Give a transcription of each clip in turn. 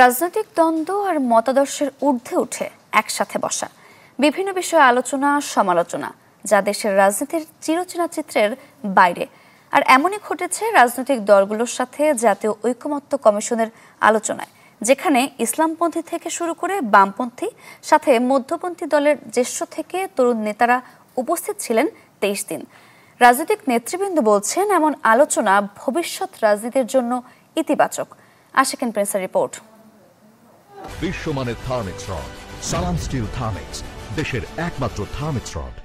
রাজনৈতিক দ্বন্দ্ব আর মতাদর্শের ঊর্ধ্বে উঠে একসাথে বসা, বিভিন্ন বিষয়ে আলোচনা সমালোচনা, যা দেশের রাজনীতির চিরচেনা চিত্রের বাইরে। আর এমনই ঘটেছে রাজনৈতিক দলগুলোর সাথে জাতীয় ঐকমত্য কমিশনের আলোচনায়, যেখানে ইসলামপন্থী থেকে শুরু করে বামপন্থী সাথে মধ্যপন্থী দলের জ্যেষ্ঠ থেকে তরুণ নেতারা উপস্থিত ছিলেন 23 দিন। রাজনৈতিক নেতৃবৃন্দ বলছেন, এমন আলোচনা ভবিষ্যৎ রাজনীতির জন্য ইতিবাচক। আশিকিন প্রিন্সের রিপোর্ট। বিশ্বমানের থার্মিক্স রড, সালাম স্টিল থার্মিক্স, দেশের একমাত্র থার্মিক্স রড।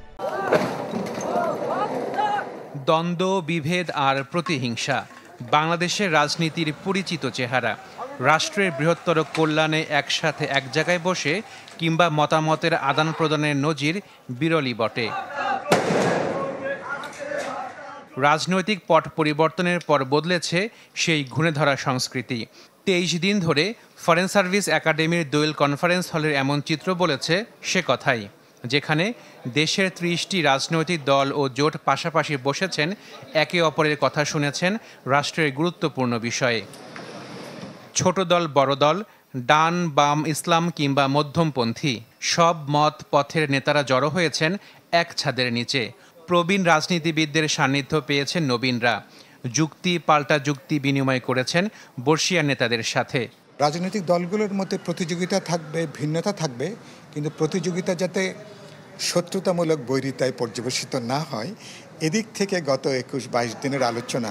দ্বন্দ্ব, বিভেদ আর প্রতিহিংসা বাংলাদেশের রাজনীতির পরিচিত চেহারা। রাষ্ট্রের বৃহত্তর কল্যাণে একসাথে এক জায়গায় বসে কিংবা মতামতের আদান প্রদানের নজির বিরলই বটে। রাজনৈতিক পট পরিবর্তনের পর বদলেছে সেই ঘুণে ধরা সংস্কৃতি। 23 দিন ধরে ফরেন সার্ভিস একাডেমির দোয়েল কনফারেন্স হলের এমন চিত্র বলেছে সে কথাই, যেখানে দেশের 30টি রাজনৈতিক দল ও জোট পাশাপাশি বসেছেন, একে অপরের কথা শুনেছেন রাষ্ট্রের গুরুত্বপূর্ণ বিষয়ে। ছোট দল বড় দল, ডান বাম, ইসলাম কিংবা মধ্যমপন্থী, সব মত পথের নেতারা জড়ো হয়েছেন এক ছাদের নিচে। প্রবীণ রাজনীতিবিদদের সান্নিধ্য পেয়েছেন নবীনরা। যুক্তি পাল্টা যুক্তি বিনিময় করেছেন বর্ষিয়ান নেতাদের সাথে। রাজনৈতিক দলগুলোর মধ্যে প্রতিযোগিতা থাকবে, ভিন্নতা থাকবে, কিন্তু প্রতিযোগিতা যাতে শত্রুতামূলক বৈরিতায় পর্যবেসিত না হয়, এদিক থেকে গত 21-22 দিনের আলোচনা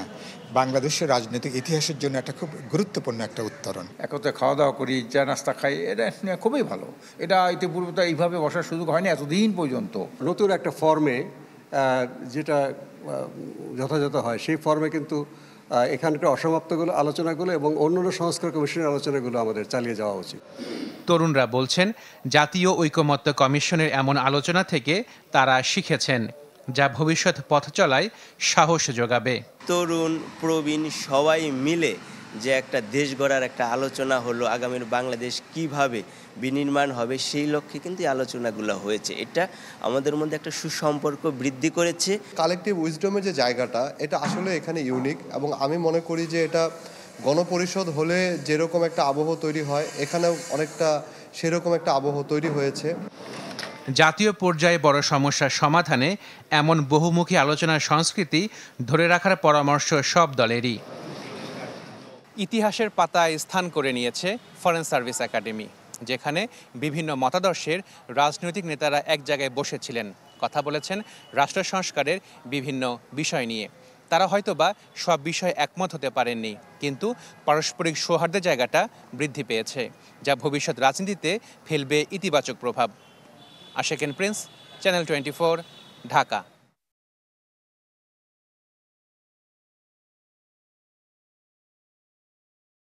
বাংলাদেশের রাজনৈতিক ইতিহাসের জন্য একটা খুব গুরুত্বপূর্ণ একটা উত্তরণ। একত্রে খাওয়া দাওয়া করি, চা নাস্তা খাই, এটা খুবই ভালো। এটা ইতিপূর্বে তো এইভাবে বসার সুযোগ হয়নি এতদিন পর্যন্ত। নতুন একটা ফর্মে যেটা যথাযথ হয়, সেই ফর্মে কিন্তু এখানকার অসমাপ্তগুলো আলোচনাগুলো এবং অন্যান্য সংস্কার কমিশনের আলোচনাগুলো আমাদের চালিয়ে যাওয়া উচিত। তরুণরা বলছেন, জাতীয় ঐকমত্য কমিশনের এমন আলোচনা থেকে তারা শিখেছেন, যা ভবিষ্যৎ পথ চলায় সাহস যোগাবে। তরুণ প্রবীণ সবাই মিলে যে একটা দেশ গড়ার একটা আলোচনা হলো, আগামীর বাংলাদেশ কিভাবে বিনির্মাণ হবে, সেই লক্ষ্যে কিন্তু এই আলোচনাগুলো হয়েছে। এটা আমাদের মধ্যে একটা সুসম্পর্ক বৃদ্ধি করেছে। কালেকটিভ উইজডমের যে জায়গাটা, এটা আসলে এখানে ইউনিক, এবং আমি মনে করি যে এটা গণপরিষদ হলে যেরকম একটা আবহ তৈরি হয়, এখানেও অনেকটা সেরকম একটা আবহ তৈরি হয়েছে। জাতীয় পর্যায়ে বড় সমস্যার সমাধানে এমন বহুমুখী আলোচনার সংস্কৃতি ধরে রাখার পরামর্শ সব দলেরই। ইতিহাসের পাতায় স্থান করে নিয়েছে ফরেন সার্ভিস একাডেমি, যেখানে বিভিন্ন মতাদর্শের রাজনৈতিক নেতারা এক জায়গায় বসেছিলেন, কথা বলেছেন রাষ্ট্র সংস্কারের বিভিন্ন বিষয় নিয়ে। তারা হয়তোবা সব বিষয়ে একমত হতে পারেননি, কিন্তু পারস্পরিক সৌহার্দ্যের জায়গাটা বৃদ্ধি পেয়েছে, যা ভবিষ্যৎ রাজনীতিতে ফেলবে ইতিবাচক প্রভাব। Ashikin Prince, channel 24, Dhaka.